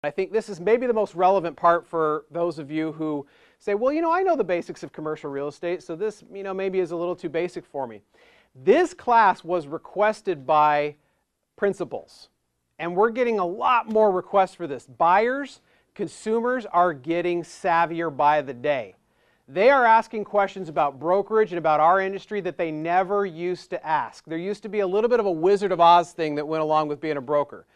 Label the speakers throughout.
Speaker 1: I think this is maybe the most relevant part for those of you who say, well, I know the basics of commercial real estate, so this, maybe is a little too basic for me. This class was requested by principals, and we're getting a lot more requests for this. Buyers, consumers are getting savvier by the day. They are asking questions about brokerage and about our industry that they never used to ask. There used to be a little bit of a Wizard of Oz thing that went along with being a broker.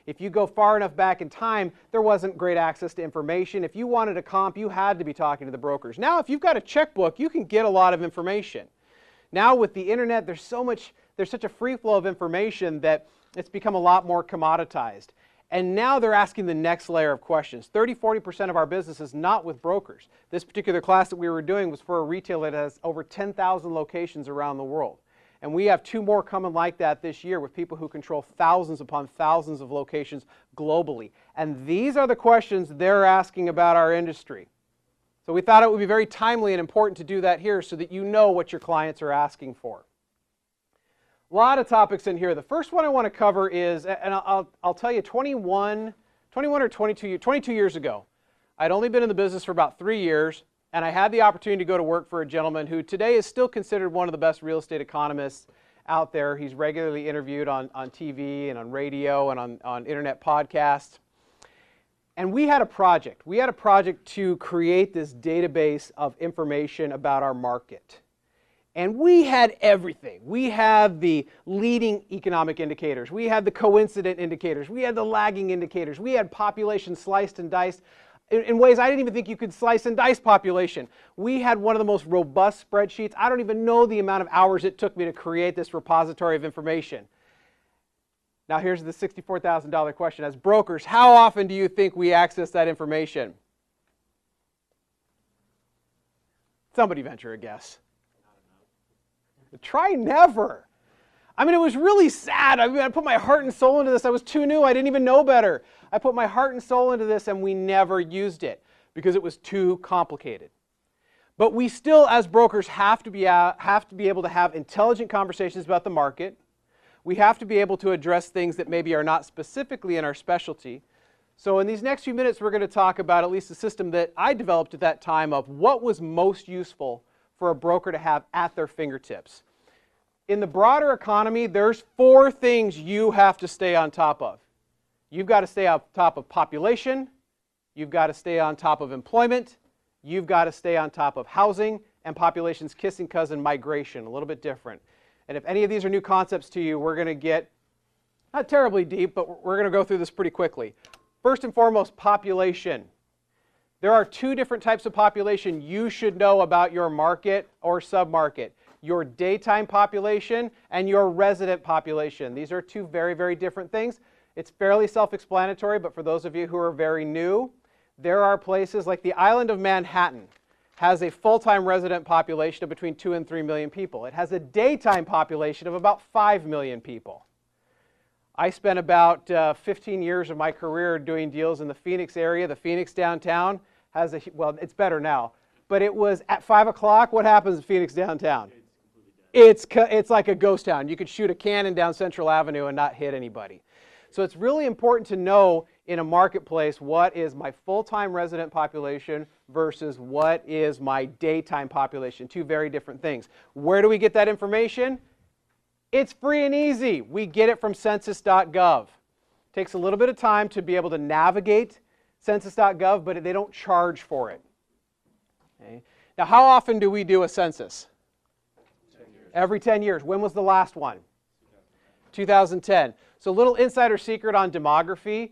Speaker 1: If you go far enough back in time, there wasn't great access to information. If you wanted a comp, you had to be talking to the brokers. Now, if you've got a checkbook, you can get a lot of information. Now with the internet, there's such a free flow of information that it's become a lot more commoditized. And now they're asking the next layer of questions. 30–40% of our business is not with brokers. This particular class that we were doing was for a retailer that has over 10,000 locations around the world. And we have 2 more coming like that this year with people who control thousands upon thousands of locations globally. And these are the questions they're asking about our industry. So we thought it would be very timely and important to do that here so that you know what your clients are asking for. A lot of topics in here. The first one I want to cover is, and I'll tell you, 21 or 22 years ago, I'd only been in the business for about 3 years, and I had the opportunity to go to work for a gentleman who today is still considered one of the best real estate economists out there. He's regularly interviewed on TV and on radio and on internet podcasts. And we had a project. We had a project to create this database of information about our market. And we had everything. We had the leading economic indicators. We had the coincident indicators. We had the lagging indicators. We had population sliced and diced in ways I didn't even think you could slice and dice population. We had one of the most robust spreadsheets. I don't even know the amount of hours it took me to create this repository of information. Now here's the $64,000 question. As brokers, how often do you think we access that information? Somebody venture a guess. Try never. I mean, it was really sad. I put my heart and soul into this. I was too new. I didn't even know better. I put my heart and soul into this, and we never used it because it was too complicated. But we still, as brokers, have to be able to have intelligent conversations about the market. We have to be able to address things that maybe are not specifically in our specialty. So in these next few minutes, we're going to talk about at least the system that I developed at that time of what was most useful for a broker to have at their fingertips. In the broader economy, there's 4 things you have to stay on top of. You've got to stay on top of population, you've got to stay on top of employment, you've got to stay on top of housing, and population's kissing cousin, migration, a little bit different. And if any of these are new concepts to you, we're going to get, not terribly deep, but we're going to go through this pretty quickly. First and foremost, population. There are 2 different types of population you should know about your market or submarket. Your daytime population and your resident population. These are 2 very, very different things. It's fairly self-explanatory, but for those of you who are very new, there are places like the island of Manhattan has a full-time resident population of between 2 and 3 million people. It has a daytime population of about 5 million people. I spent about 15 years of my career doing deals in the Phoenix area. The Phoenix downtown has well, it's better now, but it was at 5 o'clock. What happens in Phoenix downtown? It's like a ghost town. You could shoot a cannon down Central Avenue and not hit anybody. So it's really important to know in a marketplace what is my full-time resident population versus what is my daytime population. 2 very different things. Where do we get that information? It's free and easy. We get it from census.gov. Takes a little bit of time to be able to navigate census.gov, but they don't charge for it. Okay. Now, how often do we do a census?
Speaker 2: 10 years.
Speaker 1: Every 10 years. When was the last one? 2010. So a little insider secret on demography.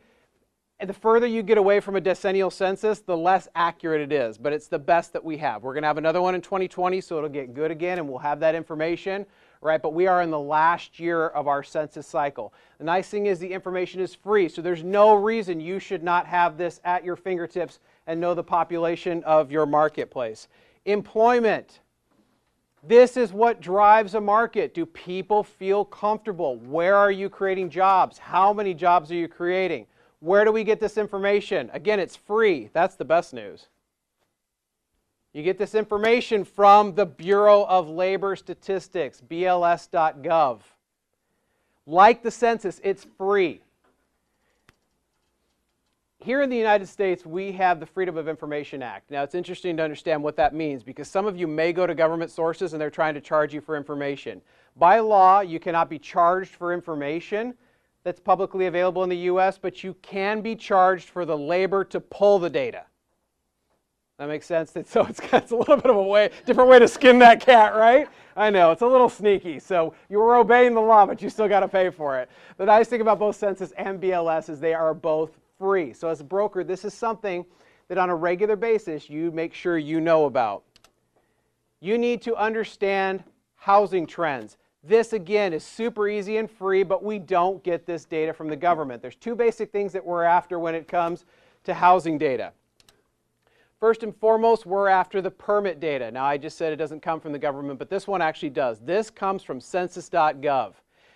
Speaker 1: And the further you get away from a decennial census, the less accurate it is. But it's the best that we have. We're going to have another one in 2020, so it'll get good again, and we'll have that information. Right? But we are in the last year of our census cycle. The nice thing is the information is free, so there's no reason you should not have this at your fingertips and know the population of your marketplace. Employment. This is what drives a market. Do people feel comfortable? Where are you creating jobs? How many jobs are you creating? Where do we get this information? Again, it's free. That's the best news. You get this information from the Bureau of Labor Statistics, BLS.gov. Like the census, it's free. here in the United States, we have the Freedom of Information Act. Now, it's interesting to understand what that means because some of you may go to government sources and they're trying to charge you for information. By law, you cannot be charged for information that's publicly available in the U.S., but you can be charged for the labor to pull the data. That makes sense? So it's a little bit of a different way to skin that cat, right? I know, it's a little sneaky. So you were obeying the law, but you still got to pay for it. The nice thing about both Census and BLS is they are both free. So as a broker, this is something that on a regular basis you make sure you know about. You need to understand housing trends. This, again, is super easy and free, but we don't get this data from the government. There's two basic things that we're after when it comes to housing data. First and foremost, we're after the permit data. Now, I just said it doesn't come from the government, but this one actually does. This comes from census.gov,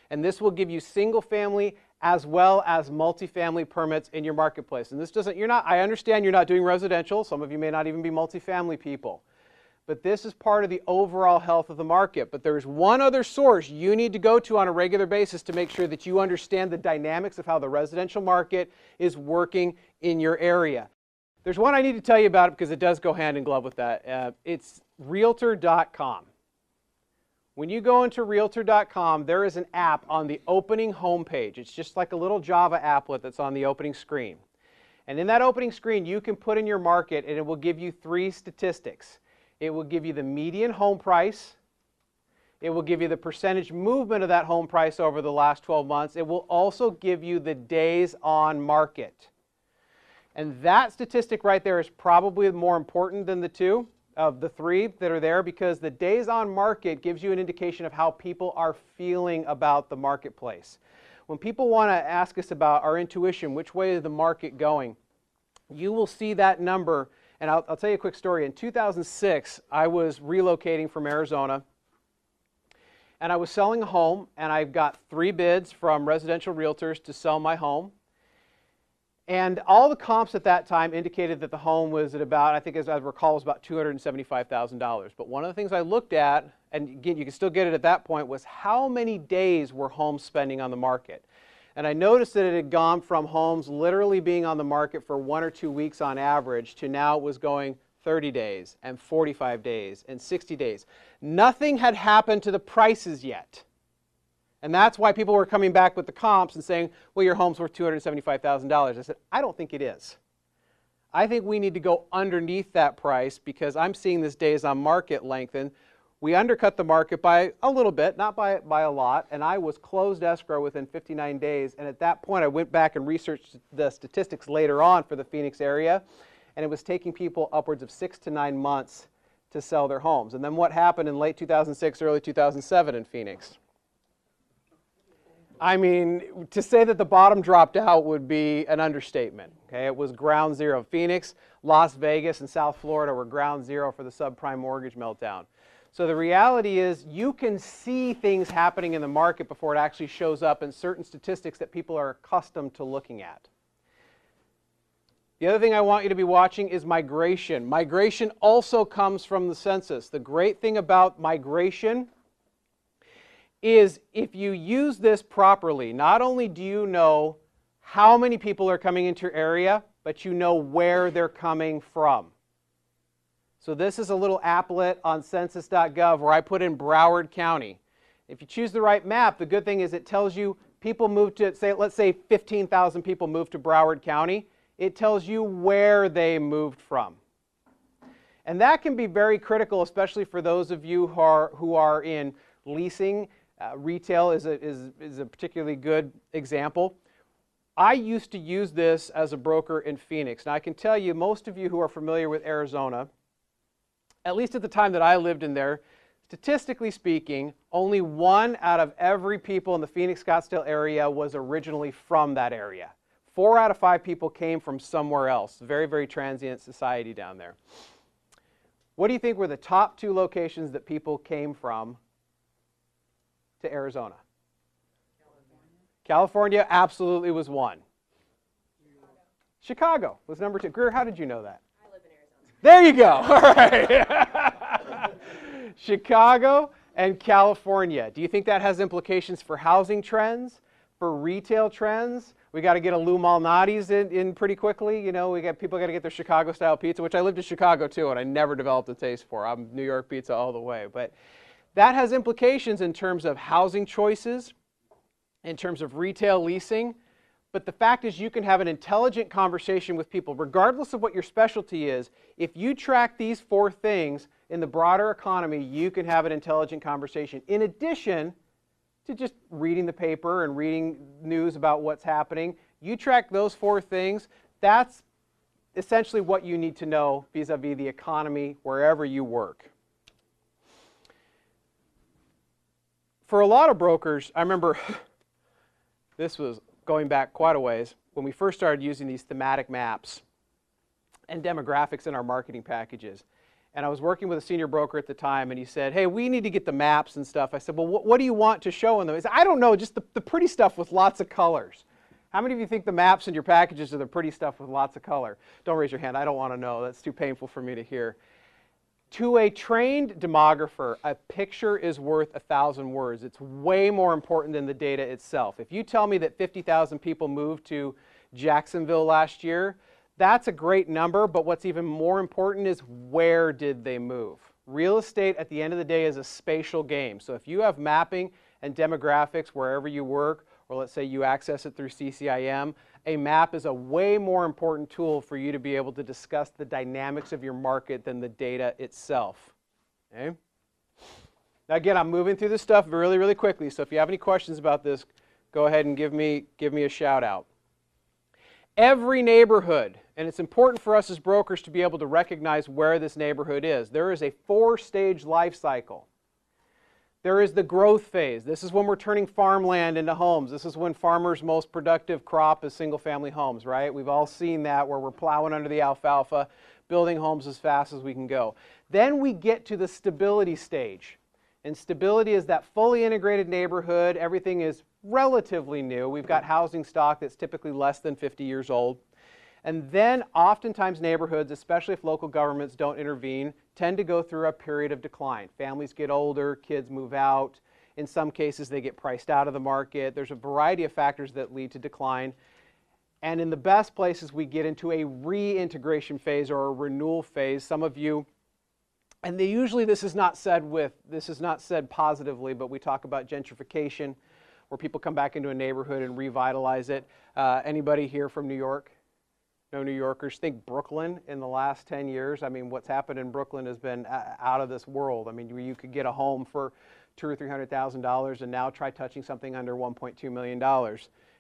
Speaker 1: and this will give you single-family as well as multifamily permits in your marketplace. And this doesn't, I understand you're not doing residential. Some of you may not even be multifamily people. But this is part of the overall health of the market. But there's one other source you need to go to on a regular basis to make sure that you understand the dynamics of how the residential market is working in your area. There's one I need to tell you about because it does go hand in glove with that. It's Realtor.com. When you go into Realtor.com, there is an app on the opening homepage. It's just like a little Java applet that's on the opening screen. And in that opening screen, you can put in your market and it will give you three statistics. It will give you the median home price. It will give you the percentage movement of that home price over the last 12 months. It will also give you the days on market. And that statistic right there is probably more important than the two of the three that are there because the days on market gives you an indication of how people are feeling about the marketplace. When people want to ask us about our intuition, which way is the market going, you will see that number. And I'll tell you a quick story. In 2006, I was relocating from Arizona, and I was selling a home, and I got 3 bids from residential realtors to sell my home. And all the comps at that time indicated that the home was at about, I think as I recall, was about $275,000. But one of the things I looked at, and again, you can still get it at that point, was how many days were homes spending on the market. And I noticed that it had gone from homes literally being on the market for 1 or 2 weeks on average to now it was going 30 days and 45 days and 60 days. Nothing had happened to the prices yet. And that's why people were coming back with the comps and saying, well, your home's worth $275,000. I said, I don't think it is. I think we need to go underneath that price because I'm seeing this days on market lengthen. We undercut the market by a little bit, not by a lot, and I was closed escrow within 59 days. And at that point, I went back and researched the statistics later on for the Phoenix area, and it was taking people upwards of 6 to 9 months to sell their homes. And then what happened in late 2006, early 2007 in Phoenix? I mean, to say that the bottom dropped out would be an understatement. Okay? It was ground zero. Phoenix, Las Vegas, and South Florida were ground zero for the subprime mortgage meltdown. So the reality is you can see things happening in the market before it actually shows up in certain statistics that people are accustomed to looking at. The other thing I want you to be watching is migration. Migration also comes from the census. The great thing about migration is if you use this properly, not only do you know how many people are coming into your area, but you know where they're coming from. So this is a little applet on census.gov where I put in Broward County. If you choose the right map, the good thing is it tells you people move to, let's say 15,000 people moved to Broward County. It tells you where they moved from. And that can be very critical, especially for those of you who are in leasing. Retail is a particularly good example. I used to use this as a broker in Phoenix. Now I can tell you, most of you who are familiar with Arizona, at least at the time that I lived in there, statistically speaking, only 1 out of every people in the Phoenix-Scottsdale area was originally from that area. 4 out of 5 people came from somewhere else. Very, very transient society down there. What do you think were the top 2 locations that people came from to Arizona? California absolutely was 1. Chicago was number 2. Greer, how did you know that?
Speaker 3: I live in Arizona.
Speaker 1: There you go. All right. Chicago and California. Do you think that has implications for housing trends, For retail trends, we got to get a Lou Malnati's in pretty quickly. You know, people got to get their Chicago-style pizza, which I lived in Chicago too, and I never developed a taste for. I'm New York pizza all the way. But that has implications in terms of housing choices, in terms of retail leasing. But the fact is you can have an intelligent conversation with people, regardless of what your specialty is. If you track these 4 things in the broader economy, you can have an intelligent conversation. In addition to just reading the paper and reading news about what's happening, you track those 4 things, that's essentially what you need to know vis-a-vis the economy wherever you work. For a lot of brokers, I remember this was going back quite a ways, when we first started using these thematic maps and demographics in our marketing packages. And I was working with a senior broker at the time, and he said, hey, we need to get the maps and stuff. I said, well, what do you want to show in them? He said, I don't know, just the pretty stuff with lots of colors. How many of you think the maps in your packages are the pretty stuff with lots of color? Don't raise your hand. I don't want to know. That's too painful for me to hear. To a trained demographer, a picture is worth 1,000 words. It's way more important than the data itself. If you tell me that 50,000 people moved to Jacksonville last year, that's a great number, but what's even more important is where did they move? Real estate at the end of the day is a spatial game. So if you have mapping and demographics wherever you work, or let's say you access it through CCIM, a map is a way more important tool for you to be able to discuss the dynamics of your market than the data itself. Okay? Now again, I'm moving through this stuff really, really quickly, so if you have any questions about this, go ahead and give me a shout out. Every neighborhood, and it's important for us as brokers to be able to recognize where this neighborhood is. There is a 4-stage life cycle. There is the growth phase. This is when we're turning farmland into homes. This is when farmers' most productive crop is single-family homes, right? We've all seen that, where we're plowing under the alfalfa, building homes as fast as we can go. Then we get to the stability stage. And stability is that fully integrated neighborhood. Everything is relatively new. We've got housing stock that's typically less than 50 years old. And then oftentimes neighborhoods, especially if local governments don't intervene, tend to go through a period of decline. Families get older, kids move out. In some cases, they get priced out of the market. There's a variety of factors that lead to decline. And in the best places, we get into a reintegration phase or a renewal phase. Some of you, and usually this is not said positively, but we talk about gentrification, where people come back into a neighborhood and revitalize it. Anybody here from New York? No New Yorkers? Think Brooklyn in the last 10 years. I mean, what's happened in Brooklyn has been out of this world. I mean, you could get a home for $200,000 or $300,000, and now try touching something under $1.2 million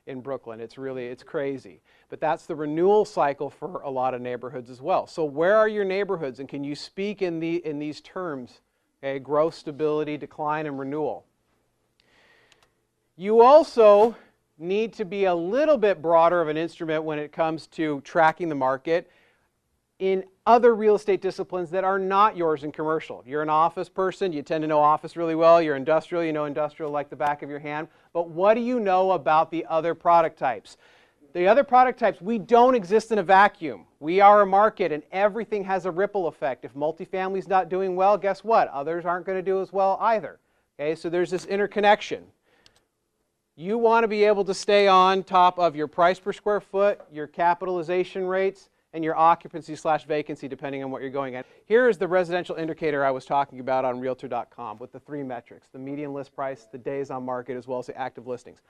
Speaker 1: in Brooklyn. It's crazy. But that's the renewal cycle for a lot of neighborhoods as well. So where are your neighborhoods, and can you speak in these terms? Okay, growth, stability, decline, and renewal. You also need to be a little bit broader of an instrument when it comes to tracking the market in other real estate disciplines that are not yours in commercial. You're an office person, you tend to know office really well. You're industrial, you know industrial like the back of your hand. But what do you know about the other product types? The other product types, we don't exist in a vacuum. We are a market, and everything has a ripple effect. If multifamily's not doing well, guess what? Others aren't going to do as well either. Okay, so there's this interconnection. You want to be able to stay on top of your price per square foot, your capitalization rates, and your occupancy/vacancy, depending on what you're going at. Here is the residential indicator I was talking about on Realtor.com with the 3 metrics: the median list price, the days on market, as well as the active listings.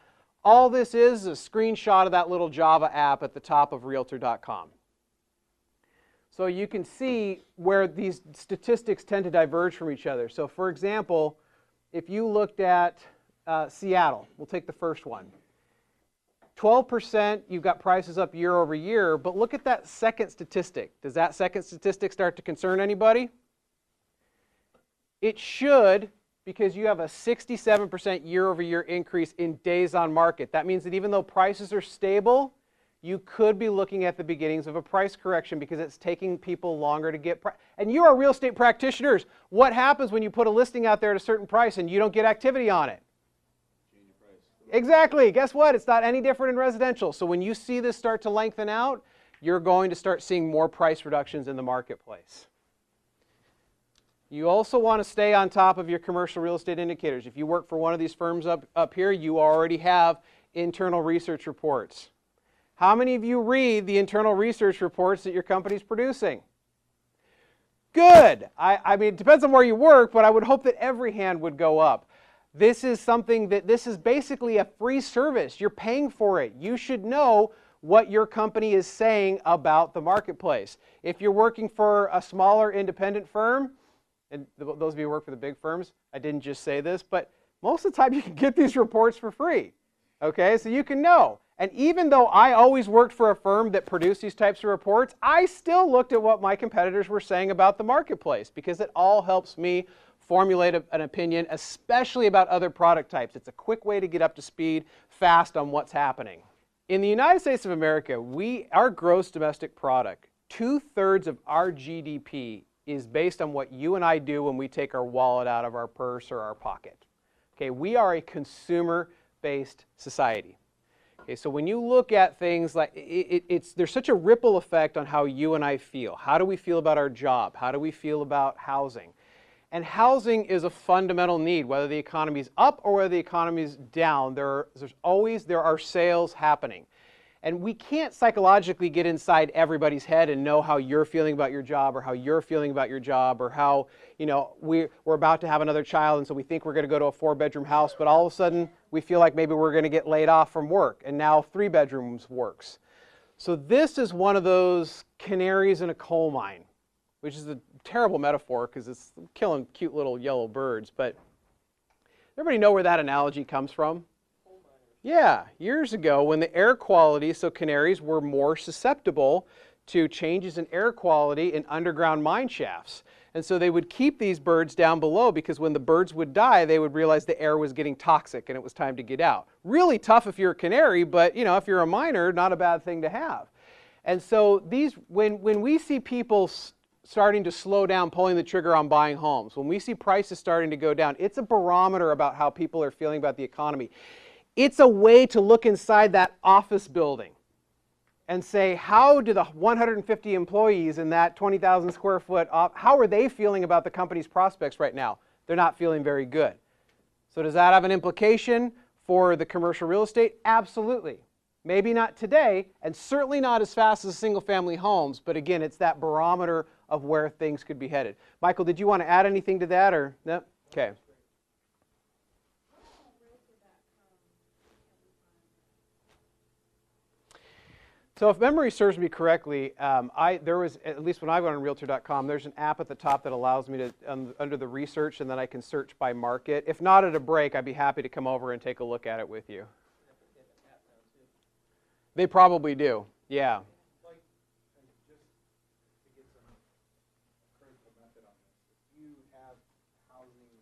Speaker 1: All this is a screenshot of that little Java app at the top of Realtor.com. So you can see where these statistics tend to diverge from each other. So for example, if you looked at Seattle, we'll take the first one. 12%, you've got prices up year over year, but look at that second statistic. Does that second statistic start to concern anybody? It should, because you have a 67% year over year increase in days on market. That means that even though prices are stable, you could be looking at the beginnings of a price correction because it's taking people longer to get price. And you are real estate practitioners. What happens when you put a listing out there at a certain price and you don't get activity on it? Exactly. Guess what? It's not any different in residential. So when you see this start to lengthen out, you're going to start seeing more price reductions in the marketplace. You also want to stay on top of your commercial real estate indicators. If you work for one of these firms up here, you already have internal research reports? How many of you read the internal research reports that your company's producing? Good. I mean, it depends on where you work, but I would hope that every hand would go up. This is something that, this is basically a free service. You're paying for it. You should know what your company is saying about the marketplace. If you're working for a smaller independent firm, and those of you who work for the big firms, I didn't just say this, but most of the time you can get these reports for free. Okay, so you can know. And even though I always worked for a firm that produced these types of reports, I still looked at what my competitors were saying about the marketplace because it all helps me formulate an opinion, especially about other product types. It's a quick way to get up to speed fast on what's happening. In the United States of America, our gross domestic product, 2/3 of our GDP is based on what you and I do when we take our wallet out of our purse or our pocket. Okay, we are a consumer-based society. Okay, so when you look at things like, there's such a ripple effect on how you and I feel. How do we feel about our job? How do we feel about housing? And housing is a fundamental need, whether the economy is up or whether the economy is down. There are sales happening. And we can't psychologically get inside everybody's head and know how you're feeling about your job or how you're feeling about your job or how, you know, we're about to have another child and so we think we're going to go to a 4-bedroom house, but all of a sudden we feel like maybe we're going to get laid off from work and now 3 bedrooms works. So this is one of those canaries in a coal mine, which is a terrible metaphor because it's killing cute little yellow birds, but everybody know where that analogy comes from? Yeah, years ago when the air quality, so canaries were more susceptible to changes in air quality in underground mine shafts. And so they would keep these birds down below because when the birds would die, they would realize the air was getting toxic and it was time to get out. Really tough if you're a canary, but you know, if you're a miner, not a bad thing to have. And so these, when we see people starting to slow down pulling the trigger on buying homes, when we see prices starting to go down, it's a barometer about how people are feeling about the economy. It's a way to look inside that office building and say, how do the 150 employees in that 20,000 square foot, how are they feeling about the company's prospects right now? They're not feeling very good. So does that have an implication for the commercial real estate? Absolutely. Maybe not today, and certainly not as fast as single family homes, but again, it's that barometer of where things could be headed. Michael, did you want to add anything to that or no? Okay. So if memory serves me correctly, there was, at least when I went on Realtor.com, there's an app at the top that allows me to, under the research, and then I can search by market. If not at a break, I'd be happy to come over and take a look at it with you. They probably do, yeah.
Speaker 2: Just to get some critical method on this, if you have housing,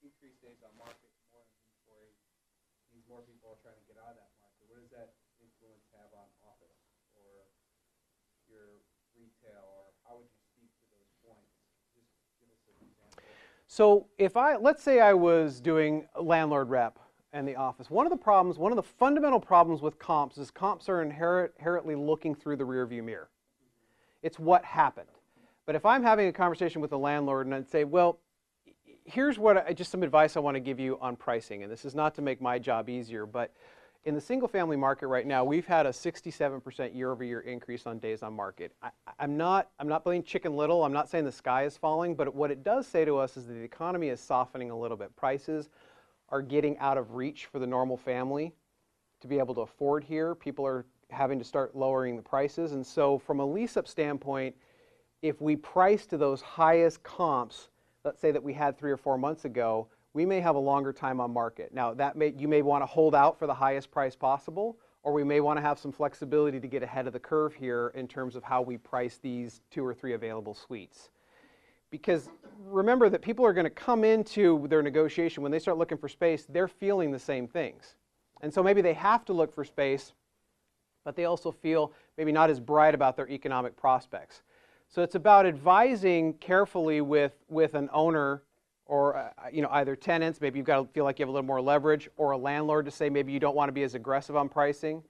Speaker 2: increased days on market, more inventory, means more people are trying to get out of that market. What does that influence have on office or your retail, or how would you speak to those points? Just give us an example.
Speaker 1: So if let's say I was doing a landlord rep in the office, one of the fundamental problems with comps is comps are inherently looking through the rearview mirror. It's what happened. But if I'm having a conversation with a landlord and I'd say, well, here's just some advice I want to give you on pricing, and this is not to make my job easier, but in the single family market right now, we've had a 67% year-over-year increase on days on market. I'm not playing Chicken Little. I'm not saying the sky is falling, but what it does say to us is that the economy is softening a little bit. Prices are getting out of reach for the normal family to be able to afford here. People are having to start lowering the prices, and so from a lease-up standpoint, if we price to those highest comps, let's say that we had 3 or 4 months ago, we may have a longer time on market. Now, you may want to hold out for the highest price possible, or we may want to have some flexibility to get ahead of the curve here in terms of how we price these 2 or 3 available suites. Because remember that people are going to come into their negotiation, when they start looking for space, they're feeling the same things. And so maybe they have to look for space, but they also feel maybe not as bright about their economic prospects. So it's about advising carefully with an owner or either tenants, maybe you've got to feel like you have a little more leverage, or a landlord to say maybe you don't want to be as aggressive on pricing.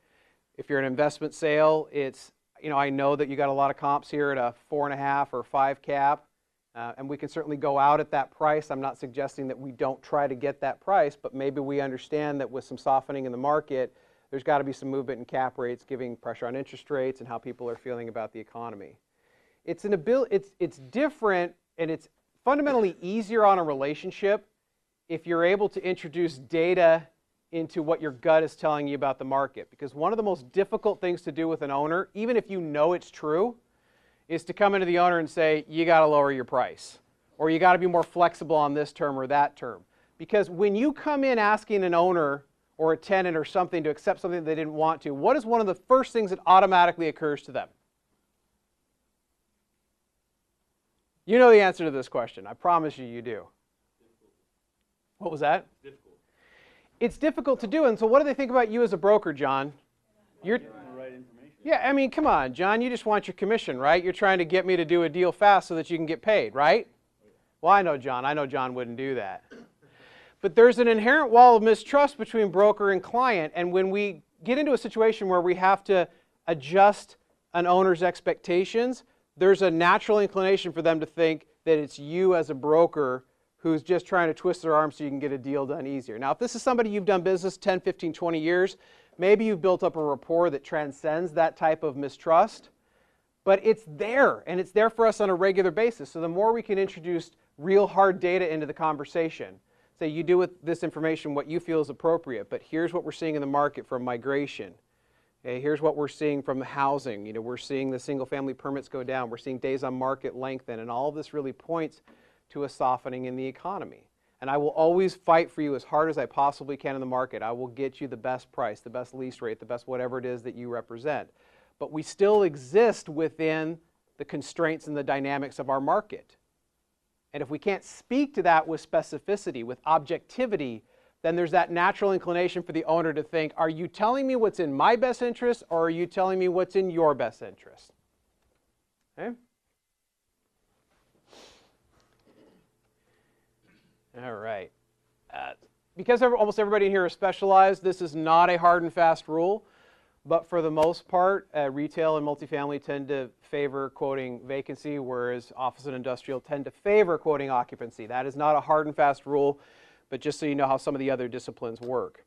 Speaker 1: If you're an investment sale, it's, I know that you got a lot of comps here at a 4.5 or 5 cap. And we can certainly go out at that price. I'm not suggesting that we don't try to get that price, but maybe we understand that with some softening in the market, there's got to be some movement in cap rates, giving pressure on interest rates and how people are feeling about the economy. It's different, and it's fundamentally easier on a relationship if you're able to introduce data into what your gut is telling you about the market. Because one of the most difficult things to do with an owner, even if you know it's true, is to come into the owner and say, you got to lower your price, or you got to be more flexible on this term or that term. Because when you come in asking an owner or a tenant or something to accept something they didn't want to, what is one of the first things that automatically occurs to them? You know the answer to this question. I promise you, you do. What was that?
Speaker 4: Difficult.
Speaker 1: It's difficult to do. And so what do they think about you as a broker, John? You're,
Speaker 4: Giving the right information.
Speaker 1: yeah, I mean, come on, John, you just want your commission, right? You're trying to get me to do a deal fast so that you can get paid, right? Well, I know John wouldn't do that. But there's an inherent wall of mistrust between broker and client, and when we get into a situation where we have to adjust an owner's expectations, there's a natural inclination for them to think that it's you as a broker who's just trying to twist their arm so you can get a deal done easier. Now, if this is somebody you've done business 10, 15, 20 years, maybe you've built up a rapport that transcends that type of mistrust, but it's there, and it's there for us on a regular basis. So the more we can introduce real hard data into the conversation, say you do with this information what you feel is appropriate, but here's what we're seeing in the market from migration. Okay, here's what we're seeing from the housing. You know, we're seeing the single family permits go down. We're seeing days on market lengthen, and all of this really points to a softening in the economy. And I will always fight for you as hard as I possibly can in the market. I will get you the best price, the best lease rate, the best whatever it is that you represent. But we still exist within the constraints and the dynamics of our market. And if we can't speak to that with specificity, with objectivity, then there's that natural inclination for the owner to think, are you telling me what's in my best interest, or are you telling me what's in your best interest? Okay? All right. Because almost everybody here is specialized, this is not a hard and fast rule, but for the most part, retail and multifamily tend to favor quoting vacancy, whereas office and industrial tend to favor quoting occupancy. That is not a hard and fast rule, but just so you know how some of the other disciplines work.